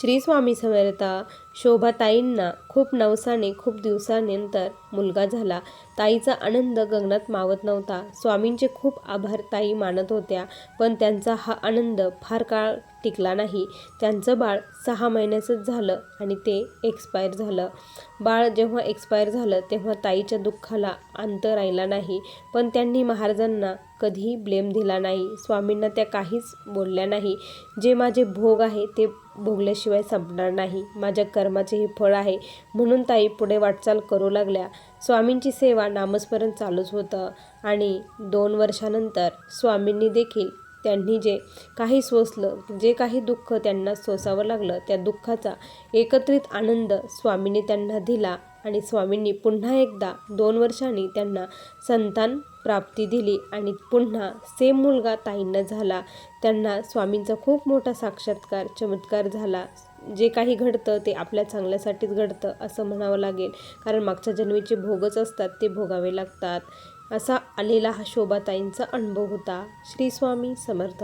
श्री स्वामी समर्थ. शोभाताईंना खूप नवसाने खूप दिवसानंतर मुलगा झाला. ताईचा आनंद गगनात मावत नव्हता. स्वामींचे खूप आभार ताई मानत होत्या, पण त्यांचा हा आनंद फार काळ टिकला नाही. त्यांचं बाळ 6 महिन्याचंच झालं आणि ते एक्सपायर झालं. बाळ जेव्हा एक्सपायर झालं तेव्हा ताईच्या दुःखाला अंत राहिला नाही, पण त्यांनी महाराजांना कधीही ब्लेम दिला नाही. स्वामींना त्या काहीच बोलल्या नाही. जे माझे भोग आहे ते भोगल्याशिवाय संपणार नाही. माझ्या कर्माचे हे फळ आहे. म्हणून ताई पुढे वाटचाल करू लागल्या. स्वामींची सेवा नामस्मरण चालूच होतं आणि 2 वर्षानंतर स्वामींनी देखील त्यांनी जे काही सोसलं, जे काही दुःख त्यांना सोसावं लागलं, त्या दुःखाचा एकत्रित आनंद स्वामींनी त्यांना दिला आणि स्वामींनी पुन्हा एकदा 2 वर्षांनी त्यांना संतान प्राप्ती दिली आणि पुन्हा सेम मुलगा ताईंना झाला. त्यांना स्वामींचा खूप मोठा साक्षात्कार, चमत्कार झाला. जे काही घडतं ते आपल्या चांगल्यासाठीच घडतं असं म्हणावं लागेल, कारण मागच्या जन्मीचे भोगच असतात, ते भोगावे लागतात. असा आलेला हा शोभाताईंचा अनुभव होता. श्री स्वामी समर्थ.